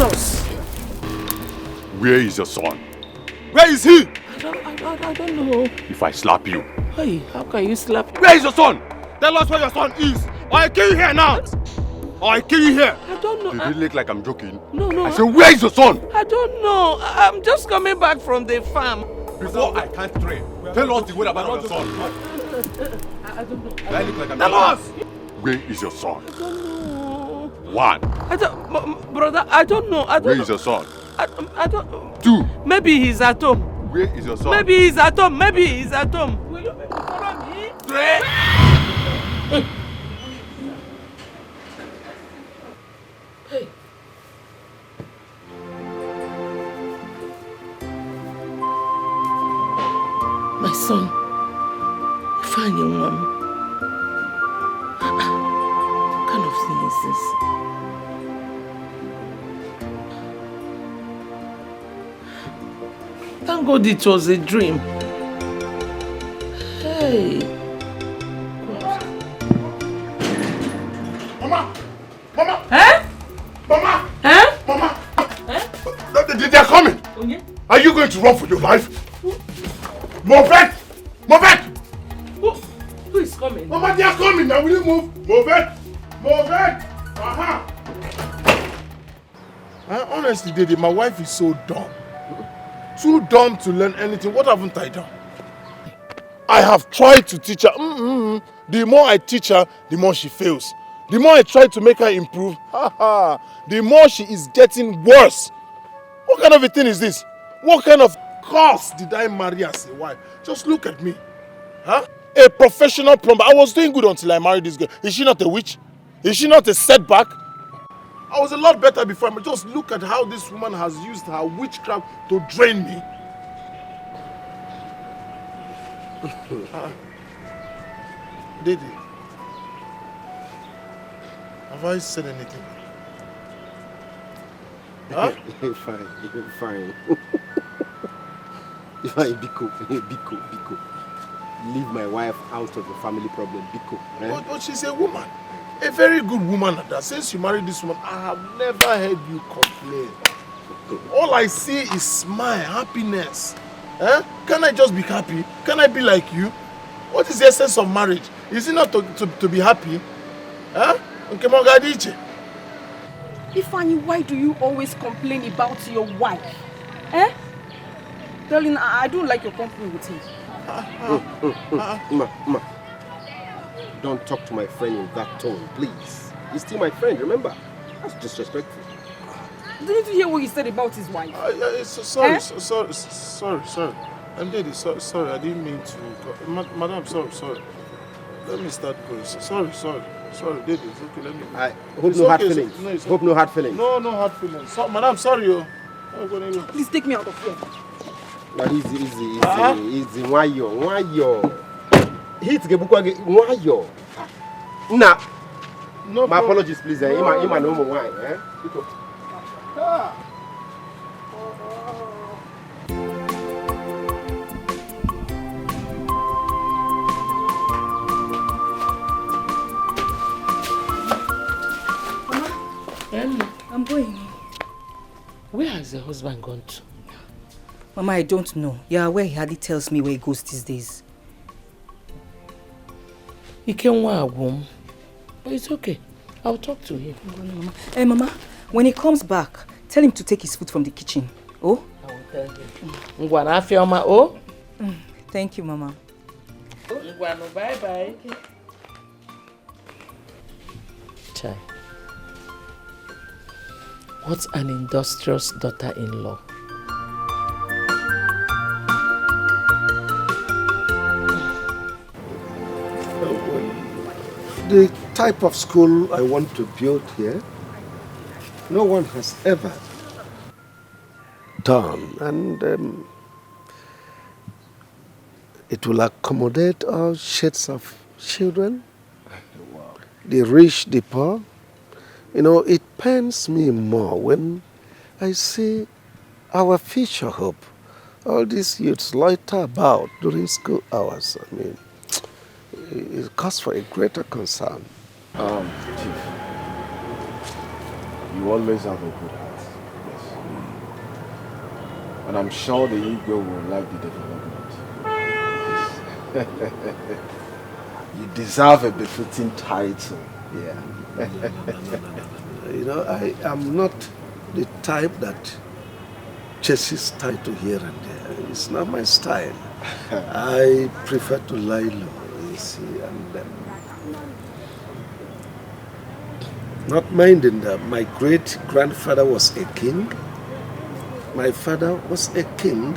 Jesus! Where is your son? Where is he? I don't know. If I slap you. Hey, how can you slap me? Where is your son? Tell us where your son is. Or I kill you here now. Or I kill you here. I don't know. Did it look like I'm joking? No. I said, where is your son? I don't know. I'm just coming back from the farm. Before I can't train, tell us the whereabouts of your son. I don't know. Do I look like I'm Tell us! Where is your son? I don't know. One. Brother, I don't know. Where is your son? I don't. Two. Maybe he's at home. Where is your son? Maybe he's at home. Maybe he's at home. Will you follow me? Three. Hey. My son, fine young man. What kind of thing is this? Thank God it was a dream. Hey. Mama! Mama! Eh? Mama! Eh? Mama! Eh? They are coming! Okay. Are you going to run for your life? Move it! Move it! Who is coming? Mama, they are coming now. Will you move? Move it! Move it! Honestly, Daddy, my wife is so dumb. Too dumb to learn anything. What haven't I done? I have tried to teach her. The more I teach her, the more she fails. The more I try to make her improve, the more she is getting worse. What kind of a thing is this? What kind of curse did I marry as a wife? Just look at me. Huh? A professional plumber. I was doing good until I married this girl. Is she not a witch? Is she not a setback? I was a lot better before, but just look at how this woman has used her witchcraft to drain me. Didi, have I said anything? Huh? Fine. Fine, Biko. Leave my wife out of the family problem, Biko. Eh? But she's a woman. A very good woman at that. Since you married this woman, I have never heard you complain. All I see is smile, happiness. Eh? Can I just be happy? Can I be like you? What is the essence of marriage? Is it not to be happy? Huh? Ifeanyi, why do you always complain about your wife? Eh? Darling, I don't like your company with him. Ma. Don't talk to my friend in that tone, please. He's still my friend, remember? That's disrespectful. Didn't you hear what he said about his wife? Sorry. I'm Daddy, sorry, I didn't mean to. Madam, sorry. Let me start going. Sorry, Daddy, it's okay, let me. I hope no hard feelings. Hope no hard feelings. No hard feelings. Madam, sorry, yo. Please take me out of here. Now, easy. Why yo? Hit why yo? Nah. No, my apologies, please. Ima no more wine, eh? I'm going. Where has the husband gone to? Mama, I don't know. You're aware he hardly tells me where he goes these days. He came home, but it's okay. I'll talk to him. Mama. Hey, Mama, when he comes back, tell him to take his food from the kitchen. Oh? I will tell him. Oh? Thank you, Mama. Bye-bye. Chai. What an industrious daughter-in-law. The type of school I want to build here, no one has ever done, and it will accommodate all shades of children, the rich, the poor. You know, it pains me more when I see our future hope. All these youths loiter about during school hours. I mean, it calls for a greater concern. Chief, you always have a good heart. And I'm sure the Igbo will like the development. You deserve a befitting title. Yeah. No. You know, I am not the type that chases title here and there. It's not my style. I prefer to lie low, you see, and not minding that my great-grandfather was a king. My father was a king.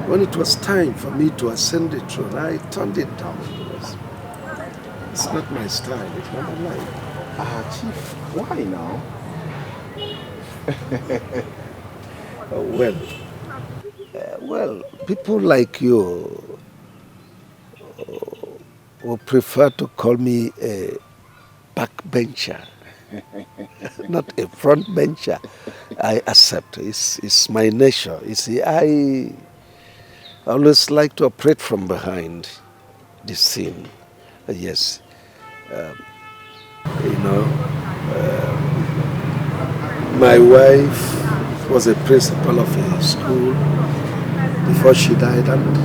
When it was time for me to ascend the throne, I turned it down. It's not my style, it's not my life. Chief, why now? Well, people like you will prefer to call me a backbencher, not a front bencher. I accept. It's my nature. You see, I always like to operate from behind the scene. Yes. You know, my wife was a principal of a school before she died, and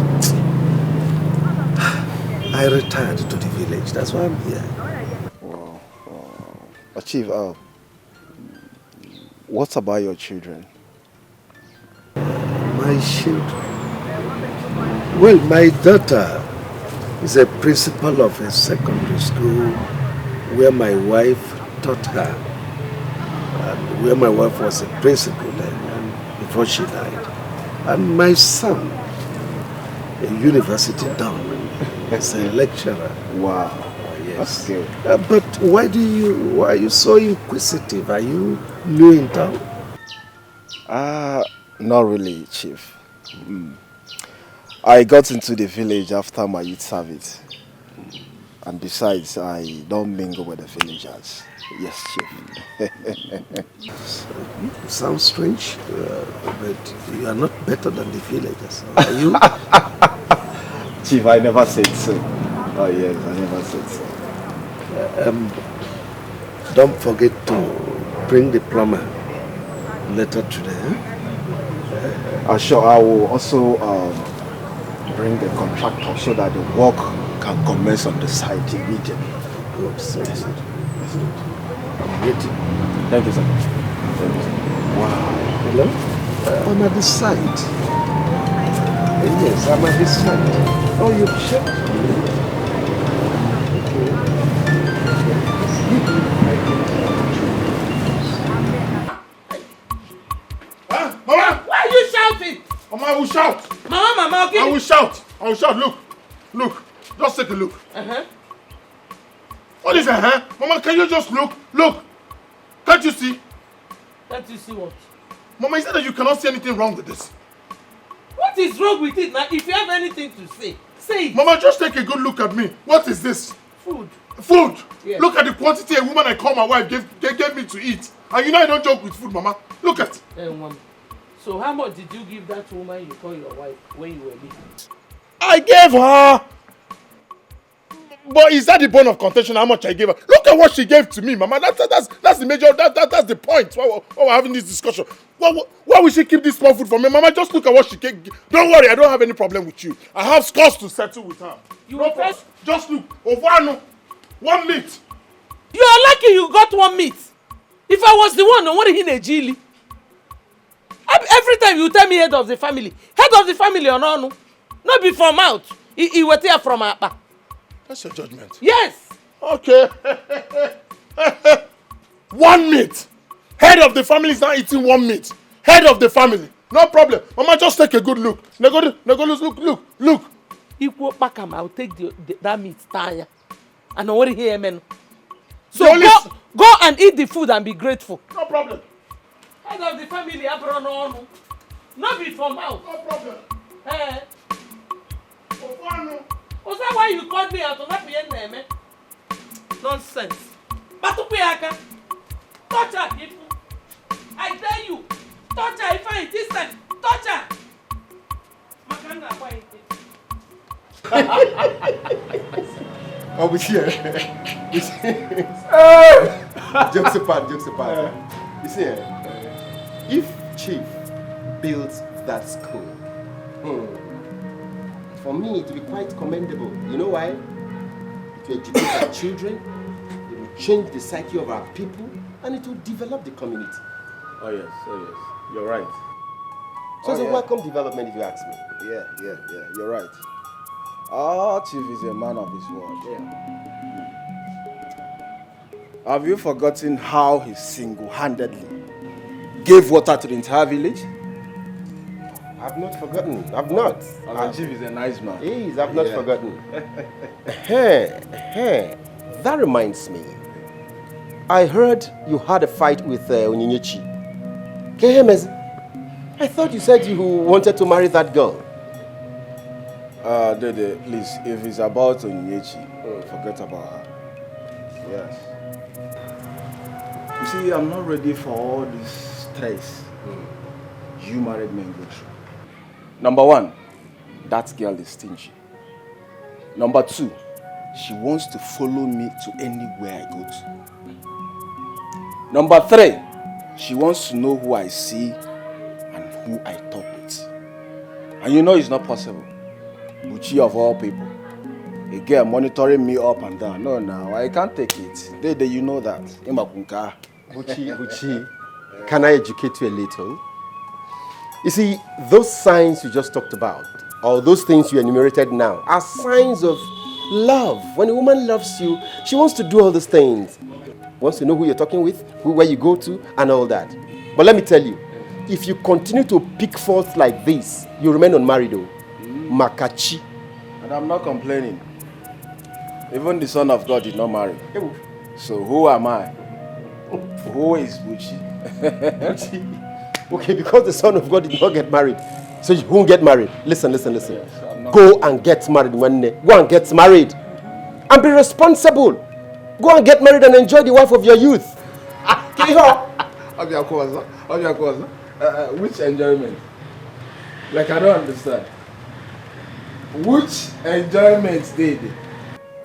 I retired to the village. That's why I'm here. Wow. Chief, what about your children? My children? Well, my daughter is a principal of a secondary school where my wife taught her, and where my wife was a principal then, before she died. And my son, a university down, is a lecturer. Wow. Yes. That's good. But why are you so inquisitive? Are you new in town? Not really, Chief. I got into the village after my youth service. And besides, I don't mingle with the villagers. Yes, Chief. Sounds strange, but you are not better than the villagers, are you? Chief, I never said so. Oh yes, I never said so. Don't forget to bring the plumber later today. Sure, I will also bring the contractor so that the work can commence on the site immediately. Good, so yes. I'm waiting. Thank you, sir. Thank you, sir. Wow. Hello? I'm at the site. Yes, I'm at the site. Oh, you checked? Huh? Mama! Why are you shouting? Mama, I will shout. Mama, okay? I will shout. I will shout. Look. Just take a look. What is that, huh? Mama, can you just look? Look. Can't you see? Can't you see what? Mama, is it that you cannot see anything wrong with this? What is wrong with it now? If you have anything to say, say it. Mama, just take a good look at me. What is this? Food. Food? Yes. Look at the quantity a woman I call my wife gave me to eat. And you know I don't joke with food, Mama. Look at. So how much did you give that woman you call your wife when you were leaving? I gave her. But is that the bone of contention? How much I gave her? Look at what she gave to me, Mama. That's the major. That's the point. Why we're having this discussion? Why would she keep this small food for me, Mama? Just look at what she gave. Don't worry, I don't have any problem with you. I have scores to settle with her. You were first. Just look. Ovano, 1 meat. You are lucky you got 1 meat. If I was the one, no one in a jilly. Every time you tell me head of the family or no, not be from out. He was here from Apa. That's your judgment. Yes. Okay. 1 meat. Head of the family is not eating 1 meat. Head of the family. No problem. Mama, just take a good look. Look. Equal back, I'll take that meat, Tanya. And I want to hear amen. So go and eat the food and be grateful. No problem. Head of the family, Abrono. Not be from out. No problem. Eh? Ovano. Was that why you called me out? Not be in there, man. Nonsense. Batupiyaka. Touch her, people. I tell you. Touch her if I insist. Touch her. Makanga, why Oh, we see it. Jokes apart. You see, if Chief built that school. For me, it will be quite commendable. You know why? It will educate our children, it will change the psyche of our people, and it will develop the community. Oh yes, you're right. So it's a welcome development if you ask me. Yeah, you're right. Our chief is a man of his word. Yeah. Have you forgotten how he single-handedly gave water to the entire village? I've not forgotten. I've not. Our chief is a nice man. He is. I've not forgotten. That reminds me. I heard you had a fight with Onyinyechi. Kehemezi, I thought you said you wanted to marry that girl. Dede, please, if it's about Onyinyechi, forget about her. Yes. You see, I'm not ready for all this stress you married men go through. Number one, that girl is stingy. Number two, she wants to follow me to anywhere I go to. Number three, she wants to know who I see and who I talk with. And you know it's not possible. Buchi of all people. A girl monitoring me up and down. No, I can't take it. Dede, you know that. Imakunka. Buchi, can I educate you a little? You see, those signs you just talked about, or those things you enumerated now, are signs of love. When a woman loves you, she wants to do all those things. Wants to know who you're talking with, where you go to, and all that. But let me tell you, if you continue to pick faults like this, you remain unmarried though. Makachi. And I'm not complaining. Even the Son of God did not marry. So who am I? Who is Buchi? Buchi. Okay, because the Son of God did not get married, so you won't get married. Listen. Yes, go and get married one day. Go and get married. And be responsible. Go and get married and enjoy the wife of your youth. Which enjoyment? Like, I don't understand. Which enjoyment did?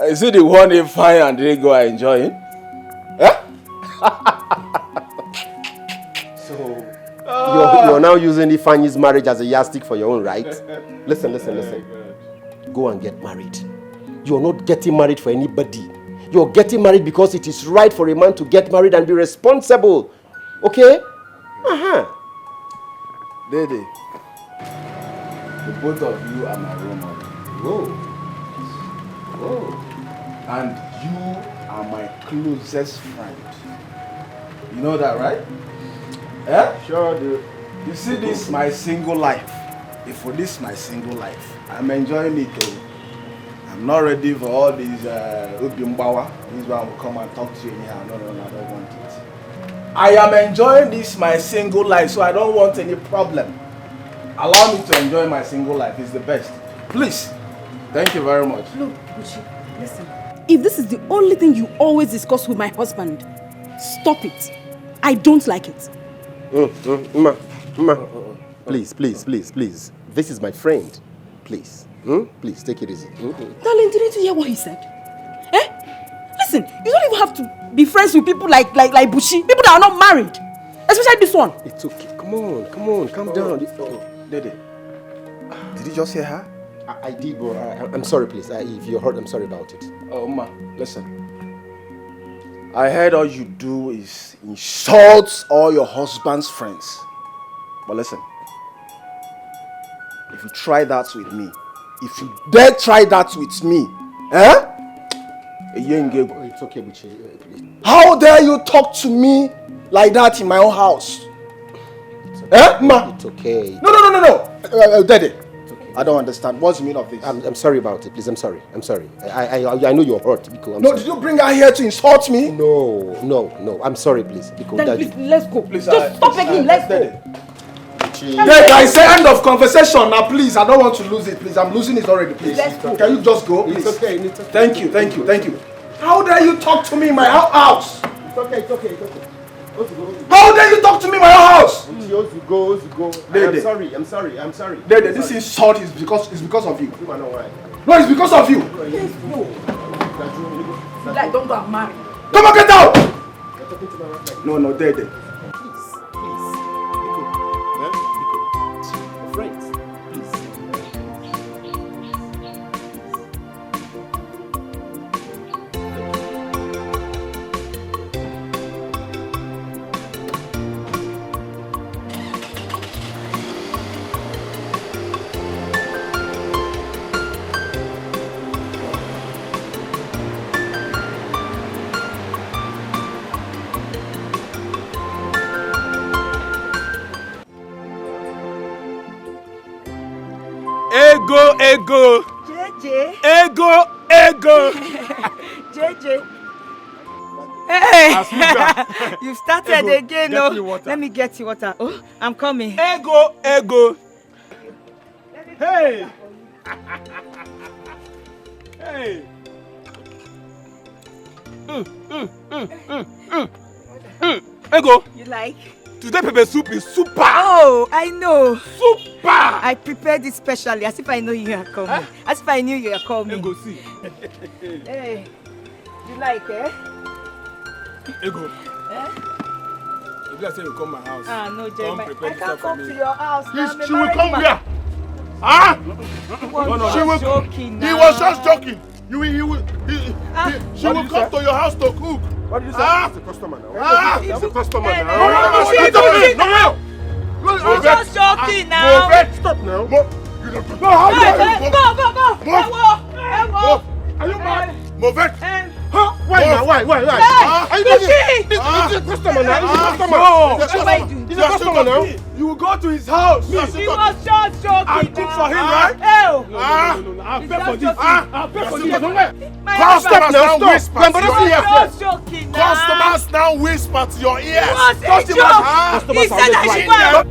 Is it the one if I and they go are enjoying? Huh? So you're now using Ifanyi's marriage as a yardstick for your own right? Listen. Go and get married. You're not getting married for anybody. You're getting married because it is right for a man to get married and be responsible. Okay? Dede, the both of you are my role model. Whoa. And you are my closest friend. You know that, right? Yeah? Sure, dude. You see this my single life. If for this my single life, I'm enjoying it though. I'm not ready for all these Ubimbawa. This one will come and talk to you anyhow. No, I don't want it. I am enjoying this my single life, so I don't want any problem. Allow me to enjoy my single life. It's the best. Please. Thank you very much. Look, Buchi, listen. If this is the only thing you always discuss with my husband, stop it. I don't like it. Ma. Please. This is my friend. Please. Please, take it easy. Darling, didn't you hear what he said? Listen, you don't even have to be friends with people like Buchi. People that are not married. Especially this one. It's okay. Come on. Calm down. Dede, did you just hear her? I did, bro. I'm sorry, please. If you're hurt, I'm sorry about it. Oh, Ma, listen. I heard all you do is insult all your husband's friends. But listen, if you try that with me, if you dare try that with me, It's okay, Buchi. How dare you talk to me like that in my own house? Ma? It's okay. No. Daddy. I don't understand. What's the meaning of this? I'm sorry about it, please. I'm sorry. I know you're hurt. Because sorry. Did you bring her here to insult me? No. I'm sorry, please. Because Then please, let's go. Please, just stop begging him. Let's go. Dad, I say end of conversation now, please. I don't want to lose it, please. I'm losing it already, please. Let's go. Can you just go, please? It's okay. Thank you. How dare you talk to me in my house? It's okay. How dare you talk to me in my house? Go. I'm sorry. Dede, this insult is because of you. No, it's because of you. Let's go. Like, don't go and marry. Come on, get out! No, Dede. Please. Ego. JJ. Ego. JJ. Hey, Asuka. you started Ego, again. get me No, water. let me get you water. Oh, I'm coming. Ego. Hey. Hey. Ego. You like? Today pepper soup is super. Oh, I know. Super. I prepared it specially, as if I know you are coming. Huh? As if I knew you are coming. Ego, see. Hey, you like, eh? Ego. Eh? If you say you come my house. Ah, no, come Jeremiah. prepare I this can't stuff for come me. to your house. now. I'm a She will married come man. here. Ah! She was joking now. He was just joking. She will come to your house to cook. What did you say? Ah! It's a customer now. Ah! It's a customer Hey, now. No, She's just joking now. Movette, Stop now. No, how Hey, dare hey, you? go. Are you mad? Movette. Why now? Why? Ah! Are you Bushi! It's a customer now. It's a customer. No. It's a What am I customer. doing? It's a customer now. You will go to his house. He was just joking. I cook for him, now. right? Hell. No. I'll pay for this. I'll pay for this. My Customers husband now Stop. whisper Grandpa, to don't your see ears. was just joking now. Customers now whisper to your It ears. was a Customers- joke. Customers He are said I always should right. go and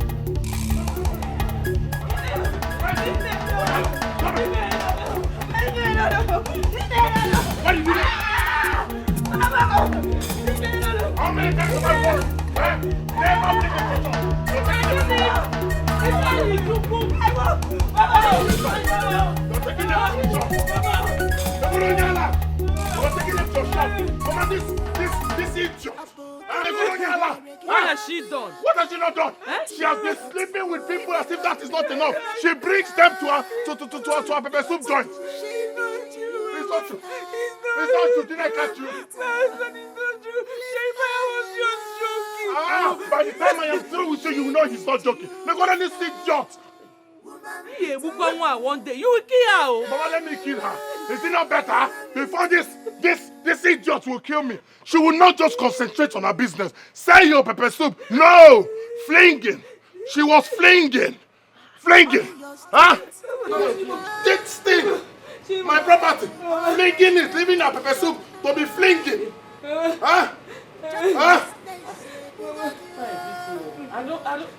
This idiot. What has she done? What has she not done? She has been sleeping with people as if that is not enough. She brings them to her pepper soup joint. It's not true. It's not true. Did I catch you? By the time I am through with you, you will know he's not joking. Look at this idiot. Yeah, one day you will kill her. Oh. Mama, let me kill her. Is it not better? Before this idiot will kill me. She will not just concentrate on her business. Sell your pepper soup. No! Flinging. She was flinging. Huh? This thing. My property. Flinging is leaving her pepper soup to be flinging. Huh?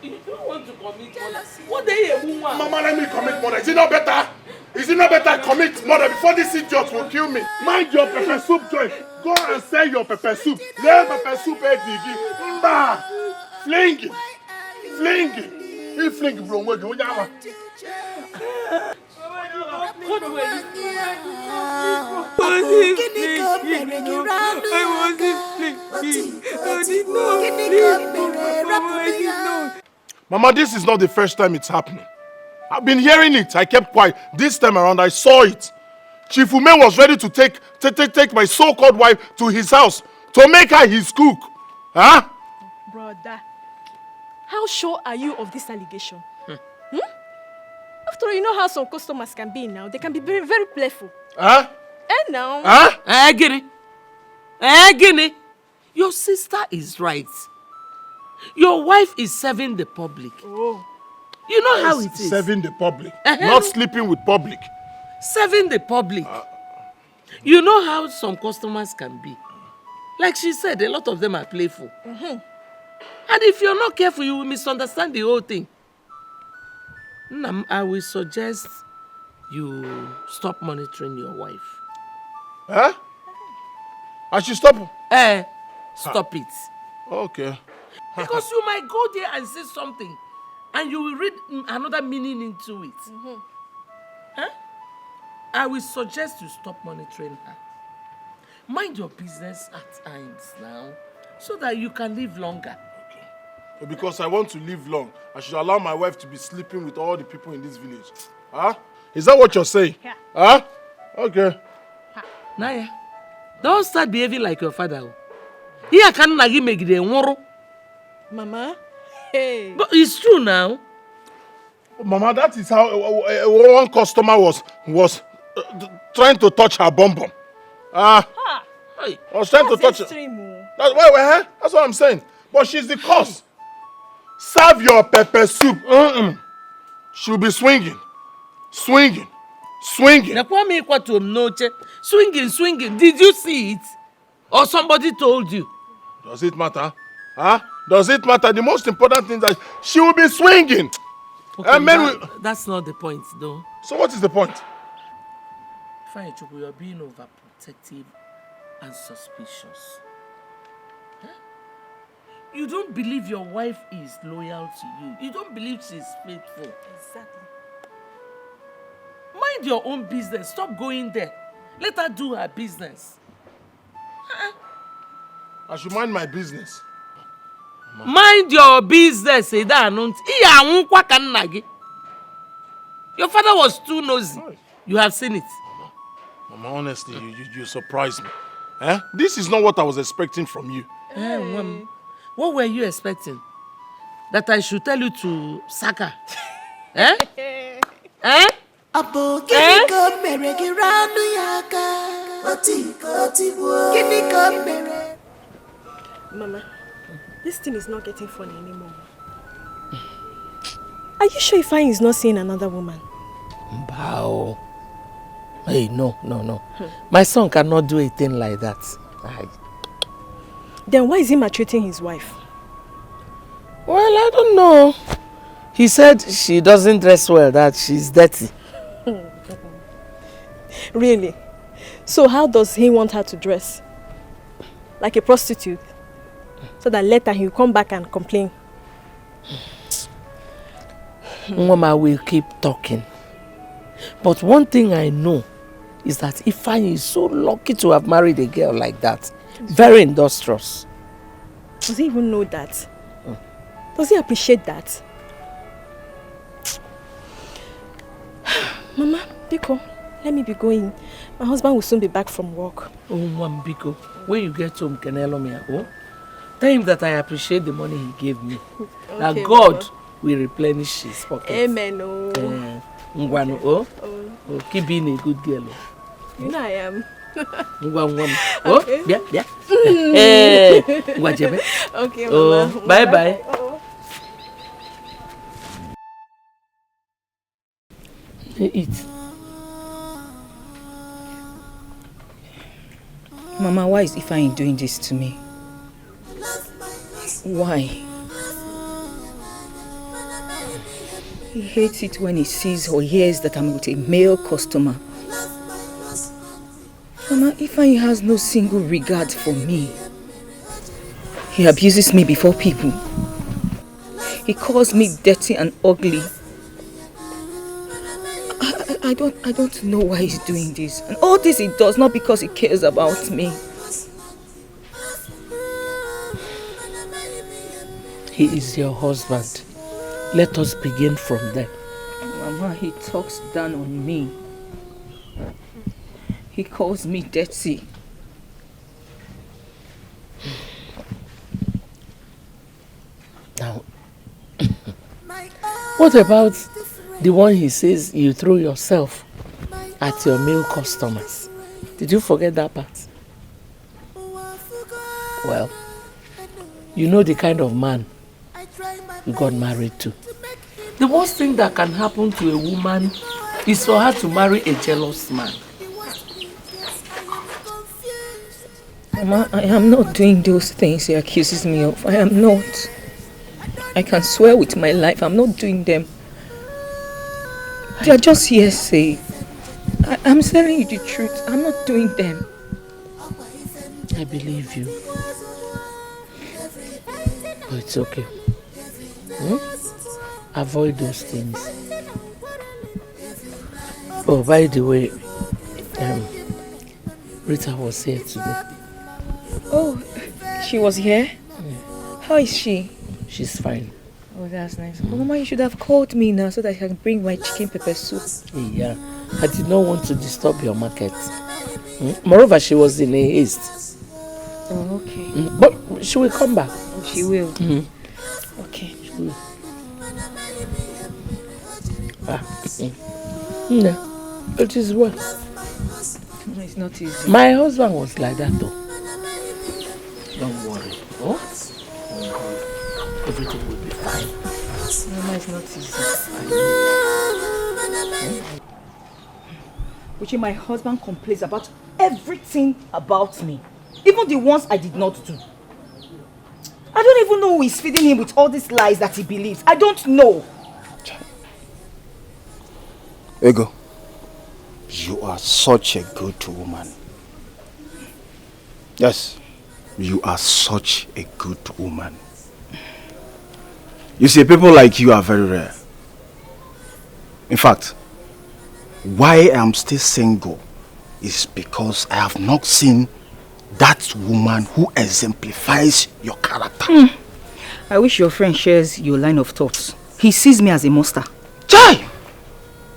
You don't want to commit murder. What day a woman? Mama, let me commit murder. Is it not better? Is it not better I commit murder before this idiot will kill me? Mind your pepper soup joint. Go and sell your pepper soup. Let pepper soup digi. Mba. Flinging. He flinging from where you are. What were you? Mama, this is not the first time it's happening. I've been hearing it. I kept quiet. This time around, I saw it. Chief Ume was ready to take my so-called wife to his house to make her his cook. Huh? Brother, how sure are you of this allegation? After all, you know how some customers can be now. They can be very, very playful. Huh? And now... Huh? Guinea. Your sister is right. Your wife is serving the public. Oh. You know how it is. Serving the public. Not sleeping with public. Serving the public. You know how some customers can be. Like she said, a lot of them are playful. And if you're not careful, you will misunderstand the whole thing. Nam, I will suggest you stop monitoring your wife. Huh? I should stop? Stop it. Okay. Because you might go there and say something and you will read another meaning into it. Huh? I will suggest you stop monitoring her. Mind your business at times now so that you can live longer. Okay. Because I want to live long, I should allow my wife to be sleeping with all the people in this village. Huh? Is that what you're saying? Yeah. Huh? Okay. Naya, don't start behaving like your father. Here can nagi megide nworo. Mama, hey. But it's true now. Mama, that is how one customer was trying to touch her bum bum. Hey. I was trying to touch her. Extreme. That's what I'm saying. But she's the cause. Serve your pepper soup. She'll be swinging. Swinging. Swinging. Swinging. Did you see it? Or somebody told you? Does it matter? Huh? Does it matter? The most important thing is that she will be swinging. Okay, And men will... That's not the point, though. So what is the point? Fine, Chukwu, you're being overprotective and suspicious. Huh? You don't believe your wife is loyal to you. You don't believe she's faithful. Exactly. Mind your own business. Stop going there. Let her do her business. I should mind my business. Mind your business, Your father was too nosy. You have seen it. Mama, honestly, you surprised me. Eh? This is not what I was expecting from you. What were you expecting? That I should tell you to sack her? Eh? Eh? Mama, this thing is not getting funny anymore. Are you sure Ifeanyi is not seeing another woman? Bow. Hey, no. My son cannot do a thing like that. Then why is he maltreating his wife? Well, I don't know. He said she doesn't dress well, that she's dirty. Really? So how does he want her to dress? Like a prostitute? So that later he'll come back and complain. Mama will keep talking. But one thing I know is that Ifeanyi is so lucky to have married a girl like that. Very industrious. Does he even know that? Does he appreciate that? Mama, Biko, let me be going. My husband will soon be back from work. Oh, Mama Biko, when you get home, can you me? Tell him that I appreciate the money he gave me. Okay, that God will replenish his pocket. Amen. Keep being a good girl. You know I am. Okay. Yeah. Okay, Mama. Bye. Eat. Mama, why is Ifeanyi doing this to me? Why? He hates it when he sees or hears that I'm with a male customer. Mama, Ifeanyi has no single regard for me. He abuses me before people. He calls me dirty and ugly. I don't know why he's doing this. And all this he does not because he cares about me. He is your husband. Let us begin from there. Mama, he talks down on me. He calls me dirty. Now, what about the one he says you threw yourself at your male customers? Did you forget that part? Well, you know the kind of man you got married to. The worst thing that can happen to a woman is for her to marry a jealous man. Mama, I am not doing those things he accuses me of. I am not. I can swear with my life, I'm not doing them. They are just hearsay. I'm telling you the truth. I'm not doing them. I believe you. But it's okay. Avoid those things. Oh, by the way, Rita was here today. Oh, she was here? How is she? She's fine. Oh, that's nice. Oh, Mama, you should have called me now so that I can bring my chicken pepper soup. Yeah, I did not want to disturb your market. Moreover, she was in a haste. Oh, okay. But she will come back. Oh, she will? Okay. She will. Yeah, it is well. No, it's not easy. My husband was like that though. Don't worry. Oh? Everything will be fine. Mama, it's not easy. Which my husband complains about everything about me. Even the ones I did not do. I don't even know who is feeding him with all these lies that he believes. I don't know. Ego, you are such a good woman. Yes, you are such a good woman. You see, people like you are very rare. In fact, why I'm still single is because I have not seen that woman who exemplifies your character. I wish your friend shares your line of thoughts. He sees me as a monster. Chai!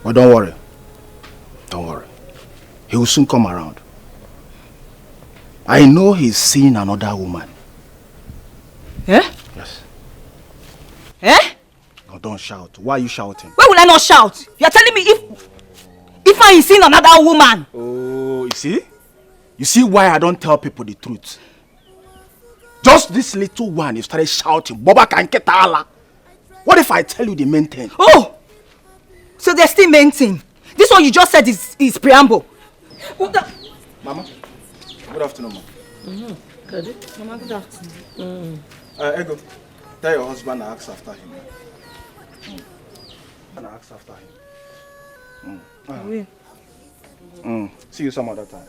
But don't worry. Don't worry. He will soon come around. I know he's seeing another woman. Eh? Yes. Eh? No, don't shout. Why are you shouting? Why will I not shout? You're telling me if I seen another woman. Oh, you see? You see why I don't tell people the truth? Just this little one, you started shouting, Boba can get Allah. What if I tell you the main thing? Oh! So there's still main thing. This one you just said is preamble. Mama, good afternoon, Mama. Mama, good afternoon. Ego, tell your husband I ask after him. And I ask after him. See you some other time.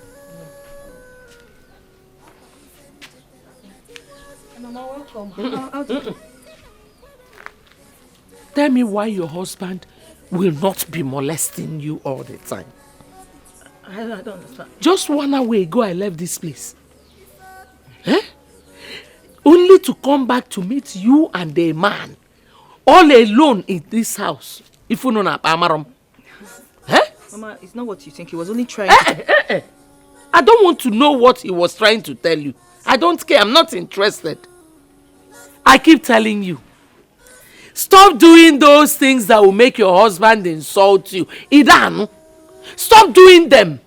Mama, welcome. Tell me why your husband will not be molesting you all the time. I don't understand. Just 1 hour ago I left this place. Eh? Only to come back to meet you and a man. All alone in this house. If you know na pamarom. Eh? Mama, it's not what you think. He was only trying to... I don't want to know what he was trying to tell you. I don't care. I'm not interested. I keep telling you. Stop doing those things that will make your husband insult you. Idan, stop doing them.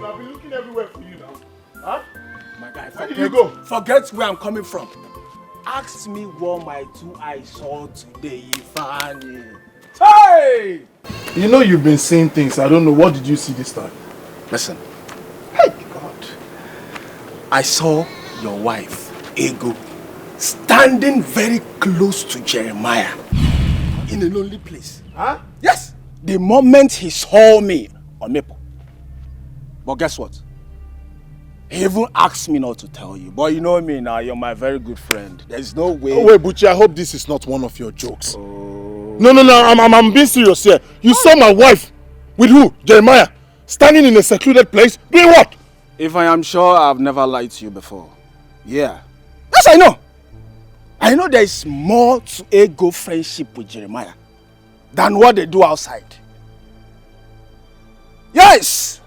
I've been looking everywhere for you now. Huh? My guy, Where did you go? Forget where I'm coming from. Ask me what my two eyes saw today, Ifani. Hey! You know you've been saying things. I don't know. What did you see this time? Listen. Hey, God. I saw your wife, Ego, standing very close to Jeremiah in a lonely place. Huh? Yes. The moment he saw me on Maple. But guess what? He even asked me not to tell you. But you know me now, you're my very good friend. There's no way. Oh, wait, Buchi, I hope this is not one of your jokes. Oh. No, I'm being serious here. You saw my wife with who? Jeremiah, standing in a secluded place, doing what? If I am sure I've never lied to you before. Yeah. Yes, I know. I know there is more to Ego friendship with Jeremiah than what they do outside. Yes!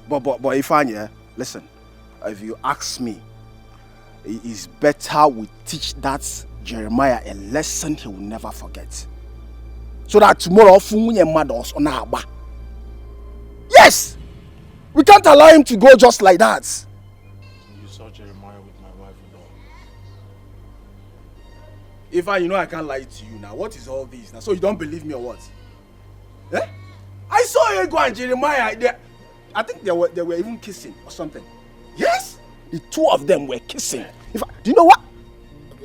But Ifanya, listen. If you ask me, it is better we teach that Jeremiah a lesson he will never forget. So that tomorrow, yes! We can't allow him to go just like that. You saw Jeremiah with my wife and all. If you know I can't lie to you now, what is all this now? So you don't believe me or what? Eh? I saw Ego and Jeremiah. I think they were even kissing or something. Yes, the two of them were kissing. Do you know what?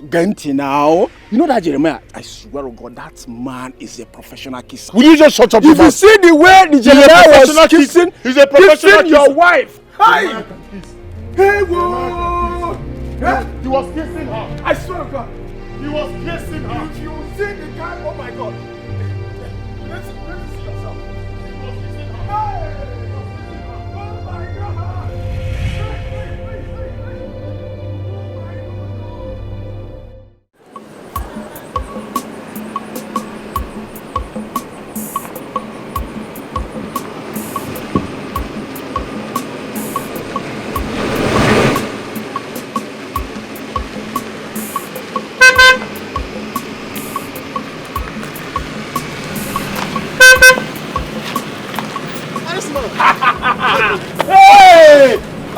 Ganti now. You know that Jeremiah? I swear to God, that man is a professional kisser. Will you just shut up? If you see the way the Jeremiah was kissing, he's a professional kissing your wife. Hi. Hey, whoa! He was kissing her. I swear to God, he was kissing her. if you see the guy, oh my God. Let's see yourself. He was kissing her. Hey! Oh my God!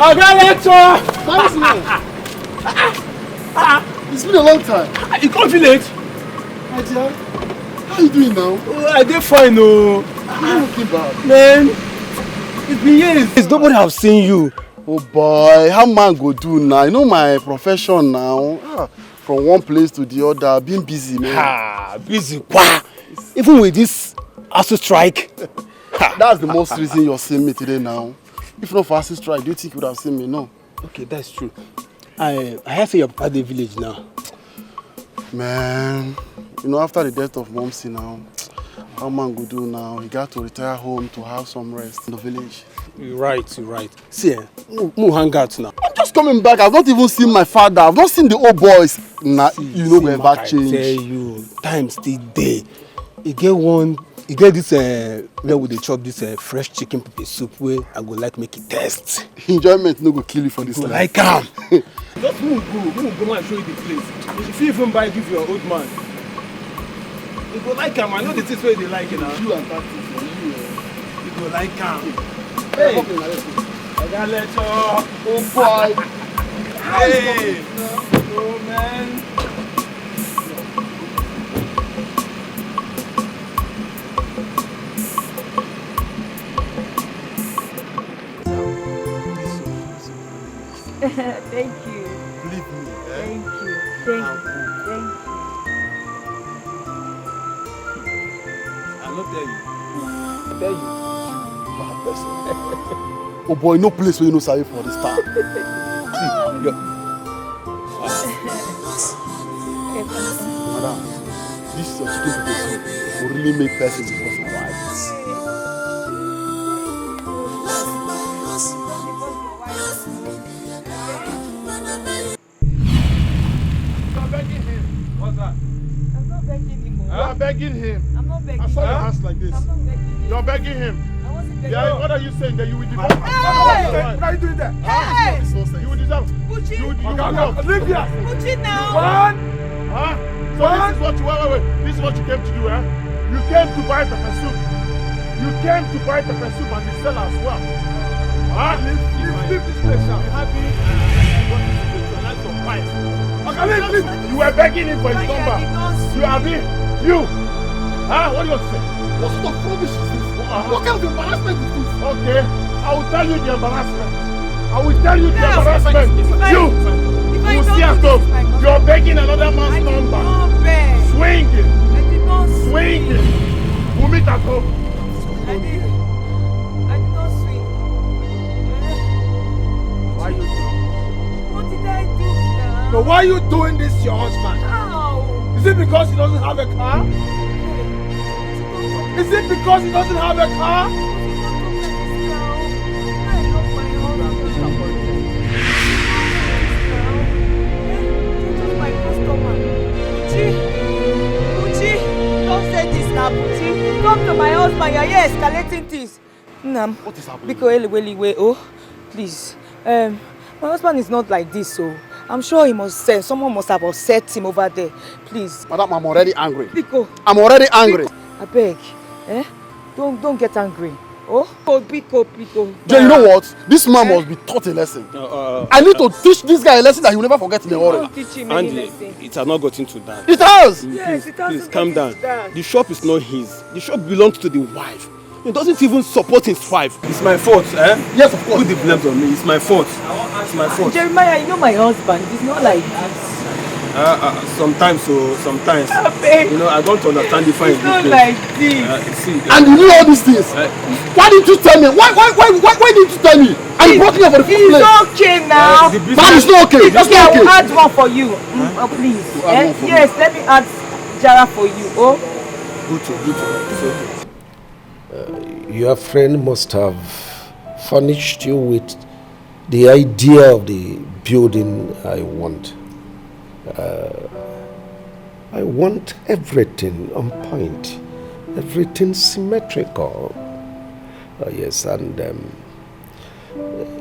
It's been a long time. You can't feel it. My dear, how are you doing now? I did fine, no. You're looking bad. Man, it's been years. It's nobody have seen you. Oh boy, how man go do now? You know my profession now. From one place to the other, being busy, man. Busy. Wow. Even with this ASU strike. That's the most reason you're seeing me today now. If not for ASU strike, do you think you would have seen me? No. Okay, that's true. I have to say you're at the village now. Man, you know, after the death of Momsi now, how man go do now? He got to retire home to have some rest in the village. You're right. See, we'll hang out now. I'm just coming back. I've not even seen my father. I've not seen the old boys. Nah, you know, we're back change. I tell you, time still day. You get this where would they chop this fresh chicken pepper soup where I go like make it taste. Enjoyment no go kill you for this life. Like am. Just move go and show you the place. If you even buy give your old man. You go like am. I know the things where they like it now. You and that thing for you. You go like am. Hey, I got letter. Oh boy. Hey. Oh man. Thank you. Believe me. Thank you. Thank you. I not tell you. I tell you. Bad person. Oh boy, no place where you know sorry for the star. Madam, this is your chicken pepper soup. Will really make person because of wife. Begging him. I'm not begging him. I saw your hands like this. I'm not begging him. You're begging him. I wasn't begging Yeah, him. what are you saying? That you will deserve? Hey! What are you doing there? Hey! You will deserve. Pucci! You leave here. Pucci now! One. Huh? So this is what you wait. This is what you came to do, eh? You came to buy pepper soup. You came to buy pepper soup and the seller as well. Huh? Leave this place now. Happy. What is the life of price? Okay, leave. You were begging him for his number. You are me. You. Huh? What do you want to say? What sort of rubbish is this? What kind of embarrassment is this? Okay, I will tell you the embarrassment. I will tell you the embarrassment. You will see at home. You're begging another man's number. Swinging. Swinging. We'll meet at home. I did not swing. Why are you doing? What did I do now? No, why are you doing this to your husband? How? Is it because he doesn't have a car? Is it because he doesn't have a car? Don't say this now, Pucci. Come to my husband, you're here escalating things. Nam, what is happening? Because please. My husband is not like this, so I'm sure he must say someone must have upset him over there. Please. Madam, I'm already angry. Biko. I'm already angry. I beg. Don't get angry. Biko. Jay, you know what? This man must be taught a lesson. I need to teach this guy a lesson that he will never forget in the world. Don't teach him any Andy, lesson. it has not gotten to that. It has! Yes, it has. Please calm down. The shop is not his. The shop belongs to the wife. He doesn't even support his wife. It's my fault, eh? Yes, of course. Put the blame on me. It's my fault. It's my fault. Jeremiah, you know my husband. He's not like this. Sometimes. You know, I don't understand the fine. It's not like this. And you knew all these things. Why didn't you tell me? Why didn't you tell me? And you brought me up for the first place. It's okay now. That is not okay. That's Okay, not I will okay. add one for you. Please. Yes, let me add Jara for you. Good. Your friend must have furnished you with the idea of the building I want. I want everything on point, everything symmetrical. Yes, and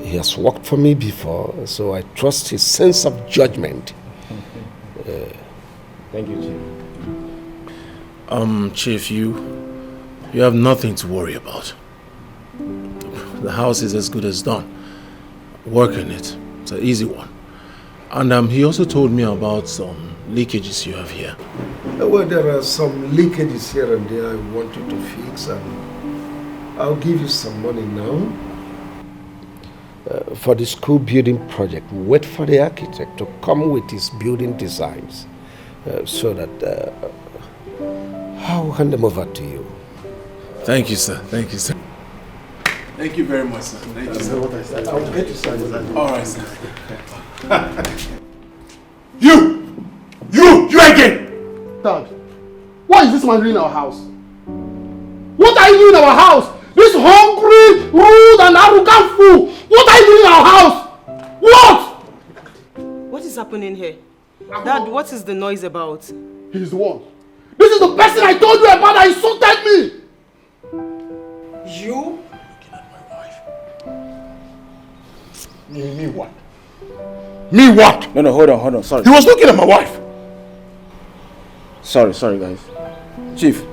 he has worked for me before, so I trust his sense of judgment. Thank you, Chief. Chief, you have nothing to worry about. The house is as good as done. work on it. It's an easy one. And he also told me about some leakages you have here. Well, there are some leakages here and there I want you to fix, and I'll give you some money now. For the school building project, wait for the architect to come with his building designs so that I'll hand them over to you. Thank you, sir. Thank you, sir. Thank you very much, sir. Thank you, sir. What I said. I'll get you some. All right, sir. You again! Dad, what is this man doing in our house? What are you doing in our house? This hungry, rude and arrogant fool! What are you doing in our house? What? What is happening here? Dad, what is the noise about? He's the one. This is the person I told you about that insulted me! You? Looking at my wife. Me what? Me what? No, hold on. Sorry. He was looking at my wife. Sorry, guys. Chief.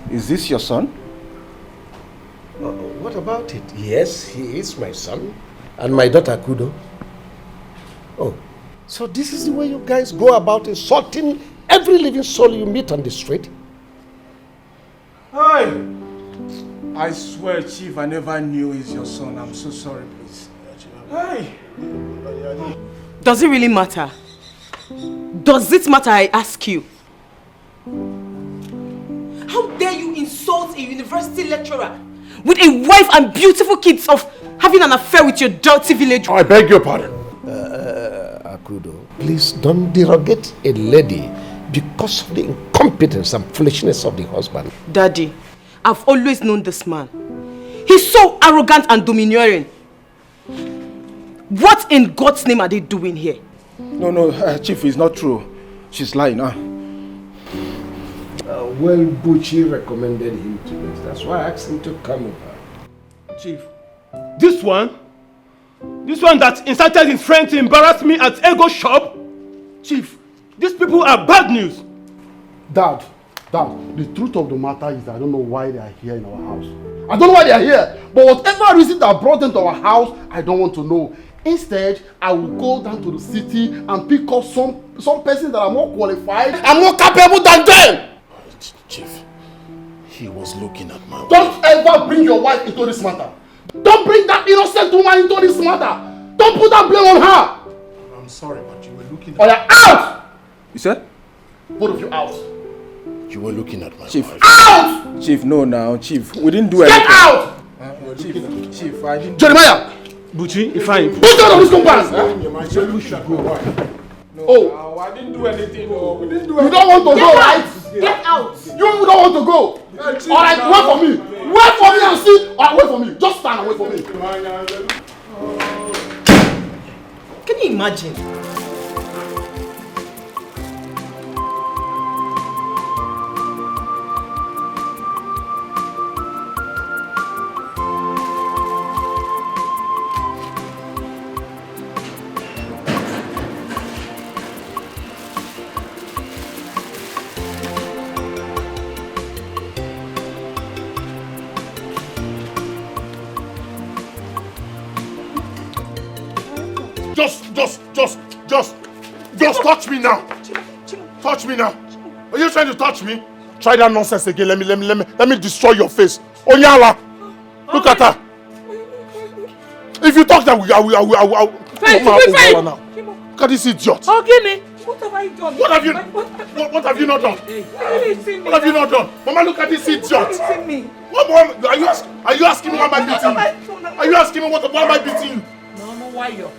Is this your son? What about it? Yes, he is my son. And my daughter, Kudo. Oh, so this is the way you guys go about insulting every living soul you meet on the street? Hi. I swear, Chief, I never knew he's your son. I'm so sorry, please. Hi. Does it really matter? Does it matter, I ask you? How dare you insult a university lecturer with a wife and beautiful kids of having an affair with your dirty village? I beg your pardon. Akudo, please don't derogate a lady because of the incompetence and foolishness of the husband. Daddy, I've always known this man. He's so arrogant and domineering. What in God's name are they doing here? No, Chief, it's not true. She's lying, huh? Well, Buchi recommended him to this. That's why I asked him to come over. Chief, this one that incited his friend to embarrass me at Ego shop? Chief, these people are bad news. Dad, the truth of the matter is I don't know why they are here in our house. I don't know why they are here, but whatever reason that brought them to our house, I don't want to know. Instead, I will go down to the city and pick up some person that are more qualified and more capable than them. Chief, he was looking at my wife. Don't ever bring your wife into this matter. Don't bring that innocent woman into this matter. Don't put that blame on her. I'm sorry, but you were looking at... Or you're out! You said? Both of you out. You were looking at my Chief. wife. Out! Chief, no now. Chief, we didn't do anything. Get out! Chief, I didn't... Jeremiah! Buchi, if I... Who's out of this compound? Oh, I didn't do anything. No, we didn't do anything. You don't want to go, right? Get out! You don't want to go. Alright, wait for me. Wait for me and see. Alright, wait for me. Just stand and wait for me. Can you imagine? Just touch me now. Touch me now. Are you trying to touch me? Try that nonsense again. Let me destroy your face. Onyala, look at her. If you talk that, I will. Now. Look at this idiot. Okay, what have I done? What have you not done? What have you not done? Mama, look at this idiot. What more? Are you asking me why am I beating you? Are you asking me why am I beating you? No, why you?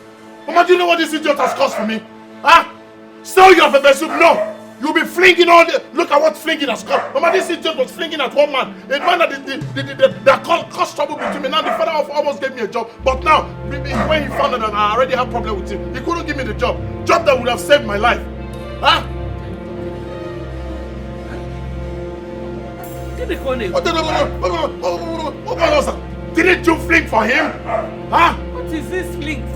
Mama, do you know what this idiot has caused for me? Huh? Still your pepper soup? No. You'll be flinging all the... Look at what flinging has caused. Mama, this idiot was flinging at one man. A man that caused trouble between me. Now the father almost gave me a job. But now, when he found out that I already have problem with him, he couldn't give me the job. Job that would have saved my life. Huh? Didn't you fling for him? Huh? What is this fling?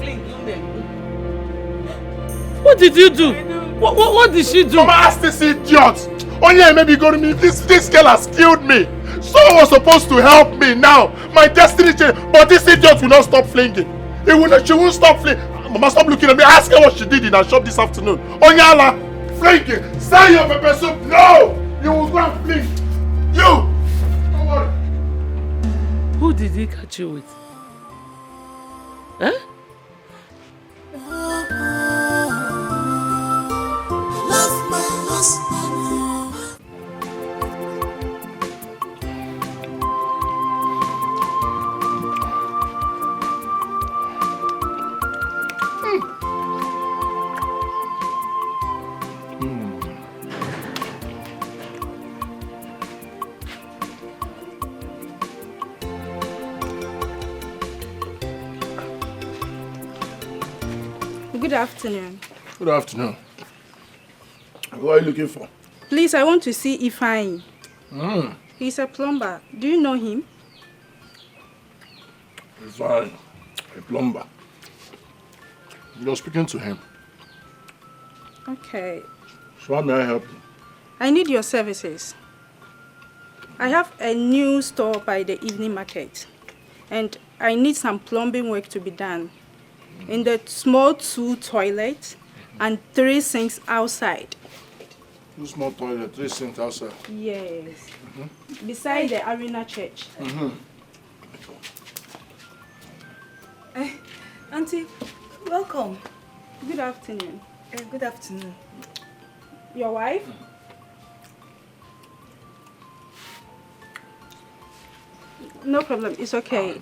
What did you do? What did she do? Mama, ask this idiot. Oh yeah, maybe go to me. This girl has killed me. Someone was supposed to help me now. My destiny changed. But this idiot will not stop flinging. She won't stop flinging. Mama, stop looking at me. Ask her what she did in her shop this afternoon. Onyala, flinging. Say your pepper soup. No! You will go and fling. You! Don't worry. Who did he catch you with? Huh? Love my husband. Good afternoon. Good afternoon. What are you looking for? Please, I want to see Ifeanyi. He's a plumber. Do you know him? Ifeanyi, a plumber. You're speaking to him. Okay. So how may I help you? I need your services. I have a new store by the evening market, and I need some plumbing work to be done. In the small 2 toilets and 3 sinks outside. 2 small toilets, 3 sinks outside. Yes. Beside the arena church. Auntie, welcome. Good afternoon. Good afternoon. Your wife? No problem. It's okay.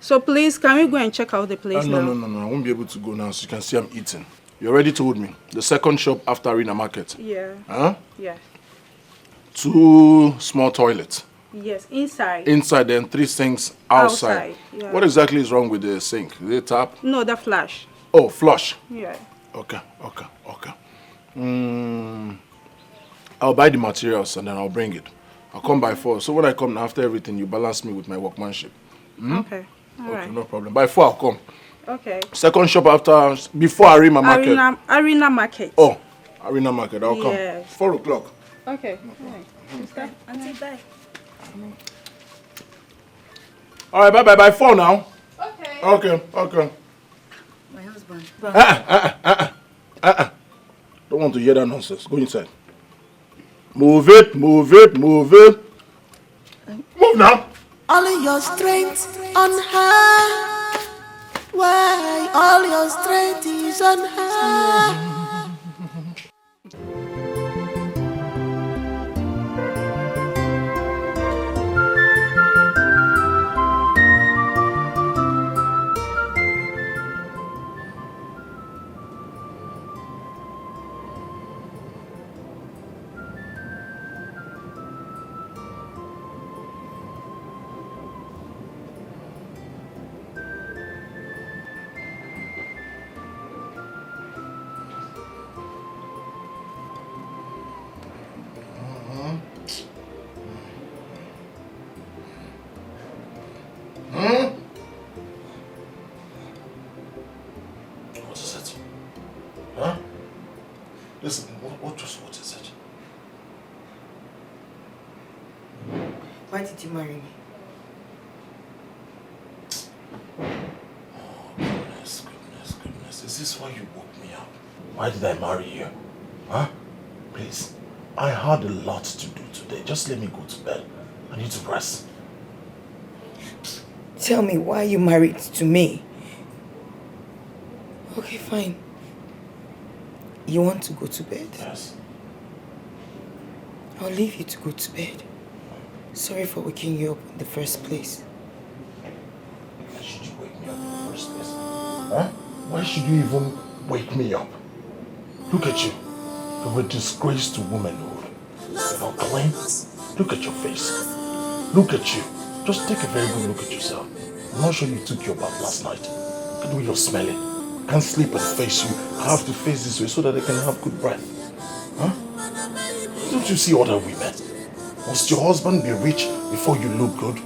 So please, can we go and check out the place now? No. I won't be able to go now. So you can see I'm eating. You already told me. The second shop after Arena Market. Yeah. Huh? Yeah. 2 small toilets. Yes, inside. Inside, then 3 sinks outside. Yeah. What exactly is wrong with the sink? Is it tap? No, the flush. Oh, flush. Yeah. Okay. I'll buy the materials and then I'll bring it. I'll come by 4. So when I come after everything, you balance me with my workmanship. Okay. All right. No problem. By 4 I'll come. Okay. Second shop before Arena Market. Arena Market. Oh, Arena Market. I'll come. Yes. 4 o'clock. Okay. All right. Auntie, bye. All right, bye. By 4 now. Okay. Okay. My husband. Don't want to hear that nonsense. Go inside. Move it. Move now. All your strength on her. Why all your strength is on her? What is it? Huh? Listen, what is it? Why did you marry me? Oh, goodness. Is this why you woke me up? Why did I marry you? Huh? Please, I had a lot to do today. Just let me go to bed. I need to rest. Tell me why you married to me. Okay, fine. You want to go to bed? Yes. I'll leave you to go to bed. Sorry for waking you up in the first place. Why should you wake me up in the first place? Huh? Why should you even wake me up? Look at you. You're a disgrace to womanhood. You're not clean. Look at your face. Look at you. Just take a very good look at yourself. I'm not sure you took your bath last night. Look at the way you're smelling. I can't sleep and face you. I have to face this way so that I can have good breath. Huh? Don't you see other women? Must your husband be rich before you look good?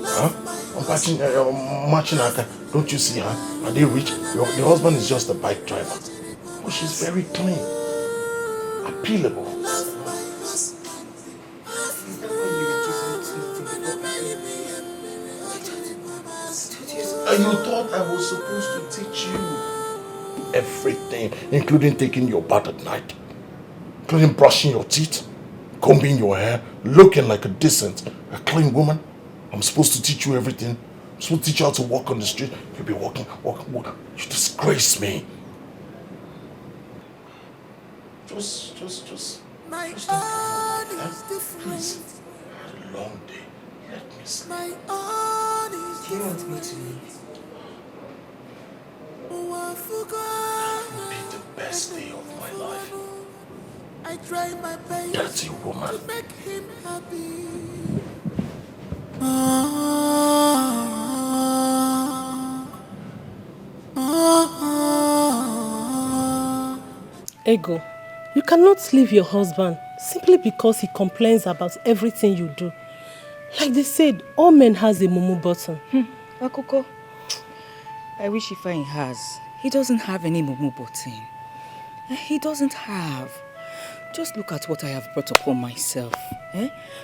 Huh? Matching her. Don't you see her? Are they rich? Your husband is just a bike driver. Oh, she's very clean. Appealable. Is that what you do? And you thought I was supposed to teach you everything, including taking your bath at night, including brushing your teeth, combing your hair, looking like a decent, a clean woman. I'm supposed to teach you everything. I'm supposed to teach you how to walk on the street. You'll be walking. You disgrace me. Just My own is different. Please. I had a long day. Let me sleep. My own is Do you want me to leave? It'll be the best day of my life. I try my best Dirty woman. to make him happy. Ego, you cannot leave your husband simply because he complains about everything you do. Like they said, all men has a mumu button. Akoko, I wish Ifeanyi has. He doesn't have any mumu button. He doesn't have. Just look at what I have brought upon myself.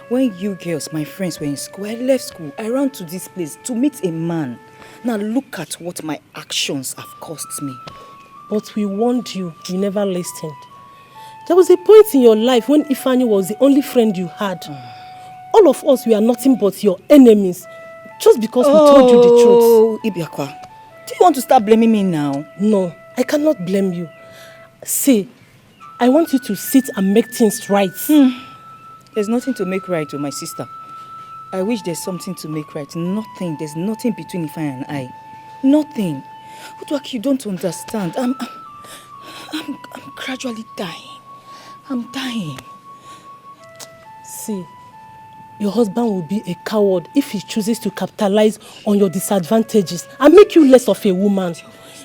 When you girls, my friends, were in school, I left school. I ran to this place to meet a man. Now look at what my actions have cost me. But we warned you, you never listened. There was a point in your life when Ifeanyi was the only friend you had. All of us, we are nothing but your enemies. Just because we told you the truth. Oh, Ibiakwa, do you want to start blaming me now? No, I cannot blame you. See, I want you to sit and make things right. There's nothing to make right with my sister. I wish there's something to make right. Nothing. There's nothing between Ifeanyi and I. Nothing. Uduaki, you don't understand. I'm gradually dying. I'm dying. See, your husband will be a coward if he chooses to capitalize on your disadvantages and make you less of a woman.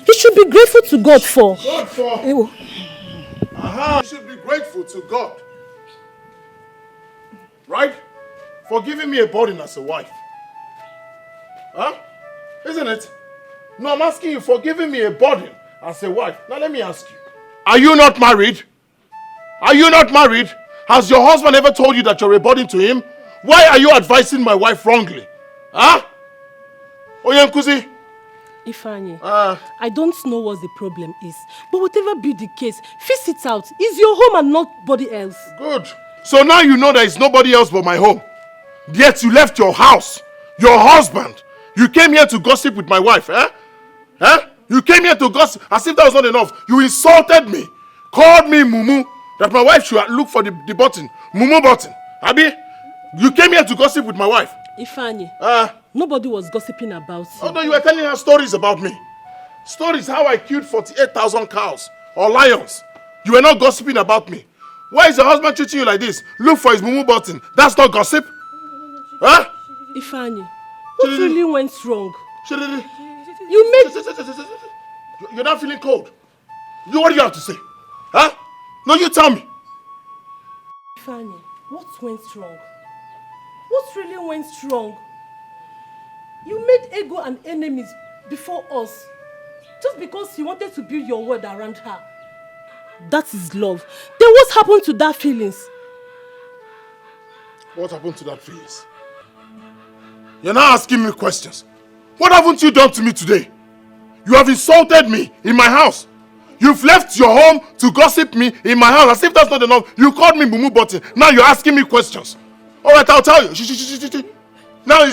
He should be grateful to God for. God for? Ewo. Aha! You should be grateful to God. Right? For giving me a burden as a wife. Huh? Isn't it? No, I'm asking you for giving me a burden as a wife. Now let me ask you. Are you not married? Are you not married? Has your husband ever told you that you're a burden to him? Why are you advising my wife wrongly? Huh? Oyenkuzi? Ifeanyi, I don't know what the problem is, but whatever be the case, fix it out. It's your home and nobody else. Good. So now you know there is nobody else but my home. Yet you left your house, your husband. You came here to gossip with my wife, eh? You came here to gossip as if that was not enough. You insulted me, called me Mumu, that my wife should look for the button, Mumu button. Abi, you came here to gossip with my wife. Ifeanyi, nobody was gossiping about you. Although you were telling her stories about me. Stories how I killed 48,000 cows or lions. You were not gossiping about me. Why is your husband treating you like this? Look for his Mumu button. That's not gossip. Huh? Ifeanyi, what really went wrong? You made... You're not feeling cold. What do you have to say? Huh? No, you tell me. Ifeanyi, what went wrong? What really went wrong? You made Ego and enemies before us. Just because you wanted to build your world around her. That is love. Then what happened to that feelings? What happened to that feelings? You're now asking me questions. What haven't you done to me today? You have insulted me in my house. You've left your home to gossip me in my house. As if that's not enough, you called me Mumu Button. Now you're asking me questions. Alright, I'll tell you. Now,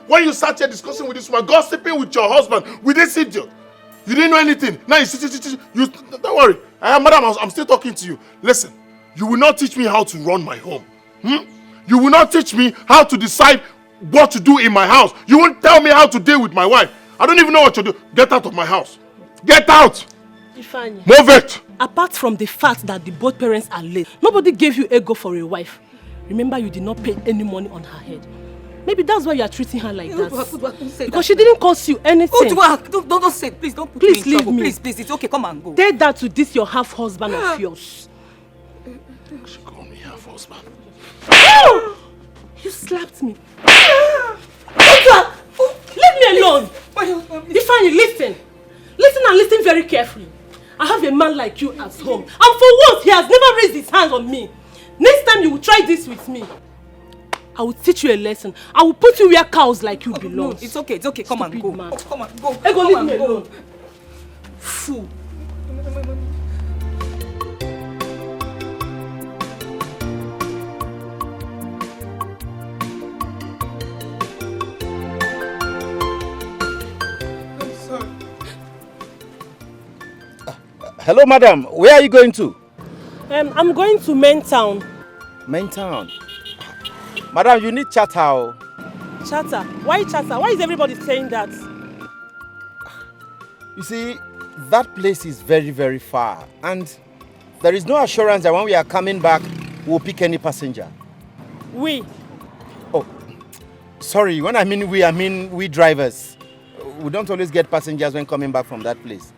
when you sat here discussing with this woman, gossiping with your husband, with this idiot, you didn't know anything. Now you don't worry. Madam, I'm still talking to you. Listen, you will not teach me how to run my home. You will not teach me how to decide what to do in my house. You won't tell me how to deal with my wife. I don't even know what to do. Get out of my house. Get out! Ifeanyi, move it! Apart from the fact that the both parents are late, nobody gave you Ego for a wife. Remember, you did not pay any money on her head. Maybe that's why you are treating her like that. Because she didn't cost you anything. Don't say it. Please don't put me in trouble. Please, it's okay. Come and go. Tell that to this your half-husband of yours. She called me half-husband. You slapped me. Leave me alone. Ifeanyi, listen. Listen and listen very carefully. I have a man like you at home. And for once, he has never raised his hands on me. Next time you will try this with me. I will teach you a lesson. I will put you where cows like you belong. No, it's okay. Come and go. Man. Come and go. Ego, leave me alone. Fool. Hello, madam. Where are you going to? I'm going to Main Town. Main Town. Madam, you need chatter. Chatter? Why chatter? Why is everybody saying that? You see, that place is very, very far. And there is no assurance that when we are coming back, we'll pick any passenger. We? Oh, sorry. When I mean we drivers. We don't always get passengers when coming back from that place.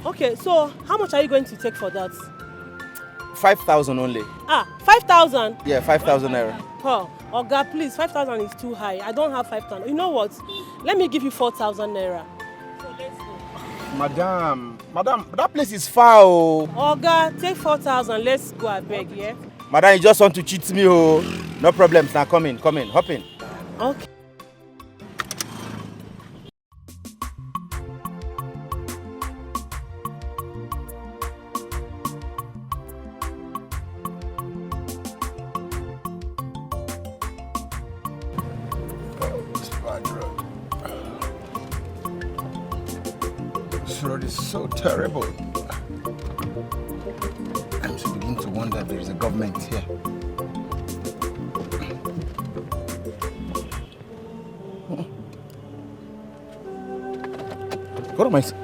Okay, so how much are you going to take for that? 5,000 only. 5,000? Yeah, 5,000 naira. Oh, Oga, please, 5,000 is too high. I don't have 5,000. You know what? Let me give you 4,000 naira. So let's go. Madam, that place is far. Oh. Oga, take 4,000. Let's go, I beg, yeah? Madam, you just want to cheat me, oh. No problems. Now come in, hop in. Okay. This road is so terrible. I'm beginning to wonder if there is a government here. What am I saying?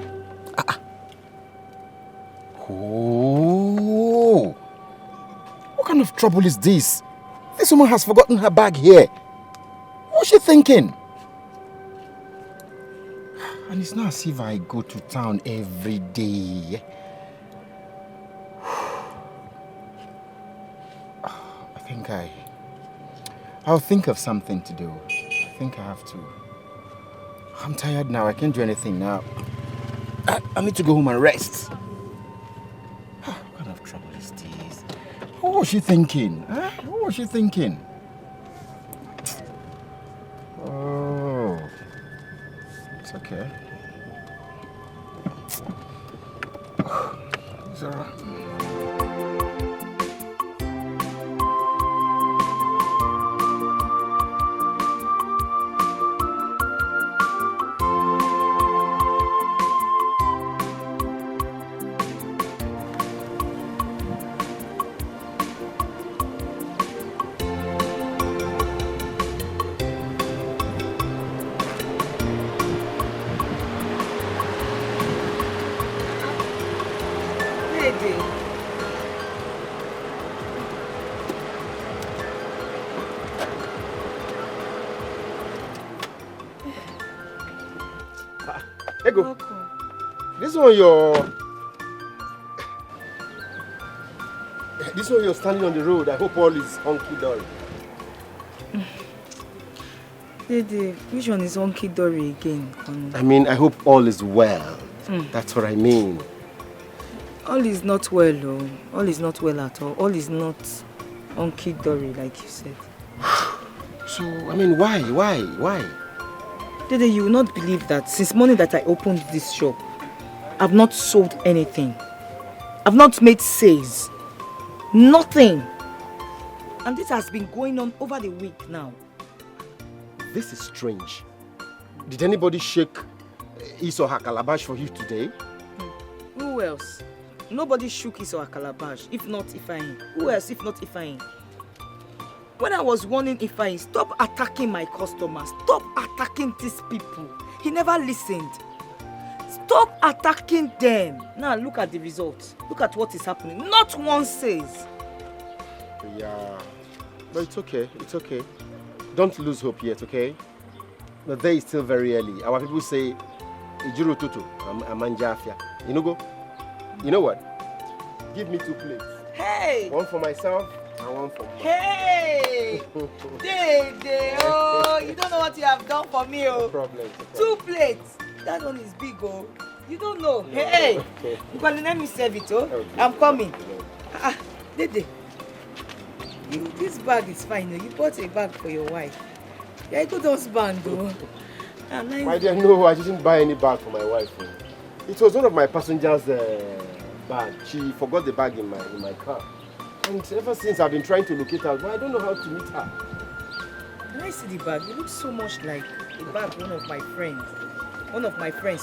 Oh! What kind of trouble is this? This woman has forgotten her bag here. What's she thinking? And it's not as if I go to town every day. I think I'll think of something to do. I think I have to. I'm tired now. I can't do anything now. I need to go home and rest. What kind of trouble is this? What was she thinking? Huh? What was she thinking? Oh, it's okay. It's all right. Ego, this one you're standing on the road. I hope all is hunky-dory. Dede, which one is hunky-dory again? I mean, I hope all is well. That's what I mean. All is not well, though. All is not well at all. All is not hunky-dory, like you said. So, I mean, why? Dede, you will not believe that since morning that I opened this shop, I've not sold anything. I've not made sales. Nothing. And this has been going on over the week now. This is strange. Did anybody shake his or her calabash for you today? Who else? Nobody shook his or her calabash, if not Ifeanyi. Who else if not Ifeanyi? When I was warning Ifeanyi, stop attacking my customers, stop attacking these people, he never listened. Stop attacking them. Now look at the results. Look at what is happening. Not one says. Yeah, but it's okay. Don't lose hope yet, okay? The day is still very early. Our people say, Ijiro Tutu, Amanjafia. You know what? Give me 2 plates. Hey! One for myself and one for mom. Hey! Dede, oh, you don't know what you have done for me, oh. No problem. 2 plates. That one is big, oh. You don't know. Hey! Okay. Let me serve it, oh. Okay. I'm coming. Dede. This bag is fine. You bought a bag for your wife. Yeah, a good husband though. Nice. My dear, no, I didn't buy any bag for my wife. It was one of my passengers' bag. She forgot the bag in my car. And ever since I've been trying to locate her, but I don't know how to meet her. Can I see the bag? It looks so much like the bag one of my friends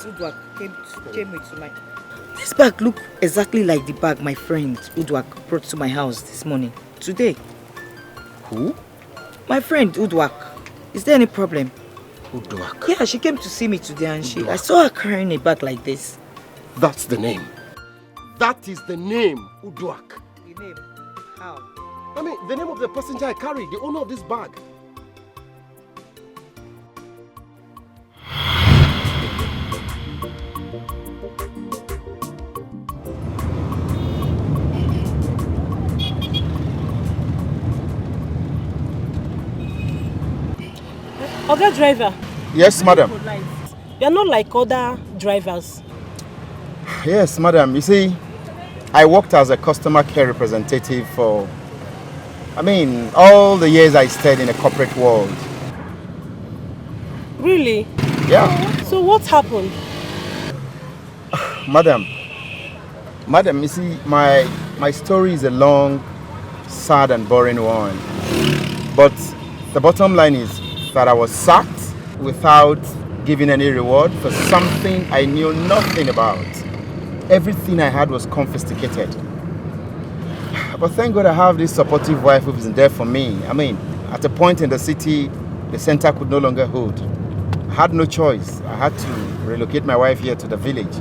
Udwak came with to my... This bag looks exactly like the bag my friend Udwak brought to my house this morning. Today. Who? My friend Udwak. Is there any problem? Udwak? Yeah, she came to see me today and I saw her carrying a bag like this. That's the name. That is the name, Udwak. The name? How? I mean, the name of the passenger I carried, the owner of this bag. Other driver. Yes, madam. You're not like other drivers. Yes, madam. You see, I worked as a customer care representative for, all the years I stayed in the corporate world. Really? Yeah. So what happened? Madam, you see, my story is a long, sad and boring one. But the bottom line is that I was sacked without giving any reward for something I knew nothing about. Everything I had was confiscated. But thank God I have this supportive wife who's there for me. At a point in the city, the center could no longer hold. I had no choice. I had to relocate my wife here to the village.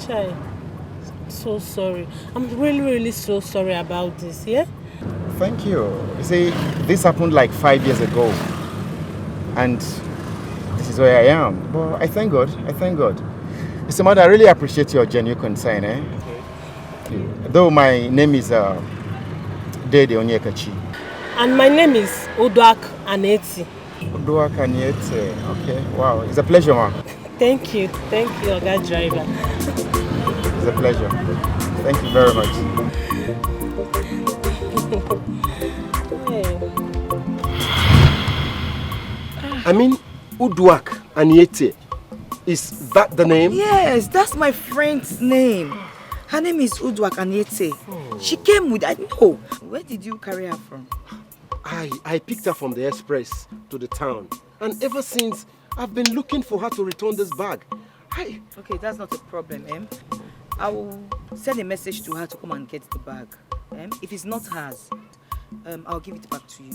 Chai, so sorry. I'm really, really so sorry about this, yeah? Thank you. You see, this happened like 5 years ago. And this is where I am. But I thank God. Mr. Mother, I really appreciate your genuine concern. Okay. Though my name is Dede Onyekachi. And my name is Udwak Aneti. Udwak Aneti. Okay. Wow. It's a pleasure, ma'am. Thank you, Oga Driver. It's a pleasure. Thank you very much. Udwak Aniete. Is that the name? Yes, that's my friend's name. Her name is Udwak Aniete. She came with... I know. Where did you carry her from? I picked her from the express to the town. And ever since, I've been looking for her to return this bag. Okay, that's not a problem, I will send a message to her to come and get the bag. If it's not hers, I'll give it back to you.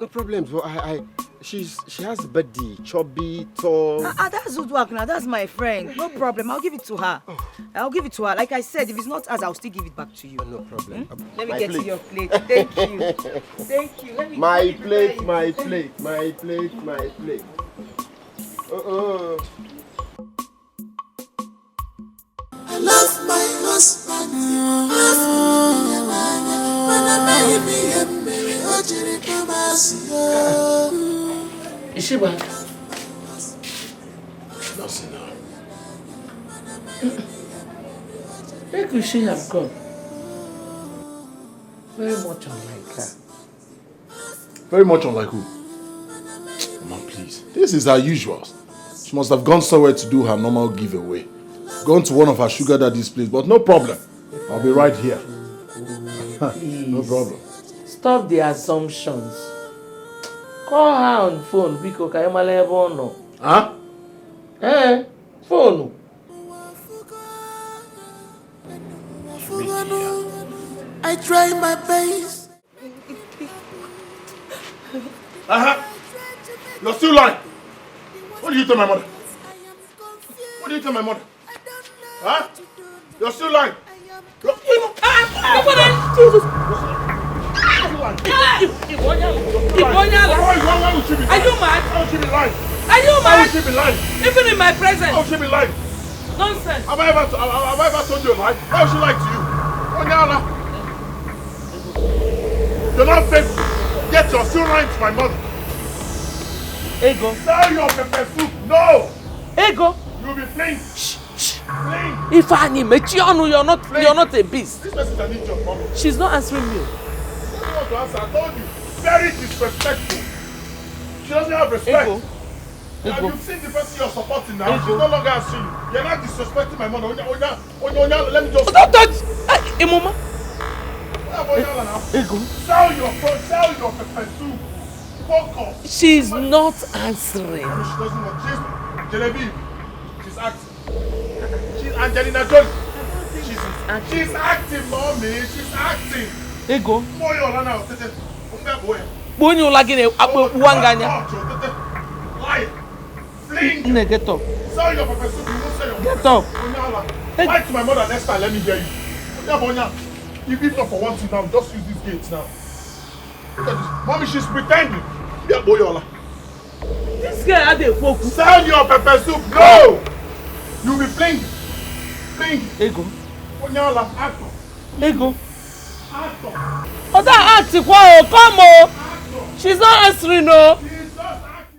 No problem. She has a birthday, chubby, tall. That's Udwak now. That's my friend. No problem. I'll give it to her. I'll give it to her. Like I said, if it's not hers, I'll still give it back to you. No problem. Let me get to your plate. Thank you. Thank you. Let me my plate. I love my husband. Is she back? Nothing now. Where could she have gone? Very much unlike her. Very much unlike who? Mama, please. This is her usual. She must have gone somewhere to do her normal giveaway. Gone to one of her sugar daddy's place, but no problem. I'll be right here. No problem. Stop the assumptions. Call her on phone because I am a Huh? Phone. I try my best. You're still lying. What do you tell my mother? What do you tell my mother? Huh? You're still lying. Jesus. Why would she be lying? Are you mad? How would she be lying? Are you mad? How would she be lying? Even in my presence. How would she be lying? Nonsense. Have I ever told you a lie? How would she lie to you? Onyala. You're not faithful. Yet you're still lying to my mother. Ego. Sell your pepper soup. No. Ego. You'll be playing. Shh. If Annie Mechionu, you're not a beast. This message I need your problem. She's not answering me. She doesn't want to answer. I told you. Very disrespectful. She doesn't have respect. And you've seen the person you're supporting now. She's no longer answering you. You're not disrespecting my mother. Onya, let me just. Don't touch! Imoma. Sell your pepper soup. Focus. She's not answering. She doesn't want. She's Jalebi. She's acting. She's Angelina Jolie. She's acting, mommy. She's acting. Ego. Boy, you're now. When you like it, Wanganya. Lie. Fling. Get up. Sell your pepper soup. You won't sell your Get up. Lie to my mother next time. Let me hear you. If not for one thing now, just use these gates now. Look at this. Mommy, she's pretending. Yeah, boyola. This guy had a focus. Sell your pepper soup. No! You'll be playing. Ego. Boyola, actor. Ego. Actor. Oh, that acting, wow, come on. She's not answering, no.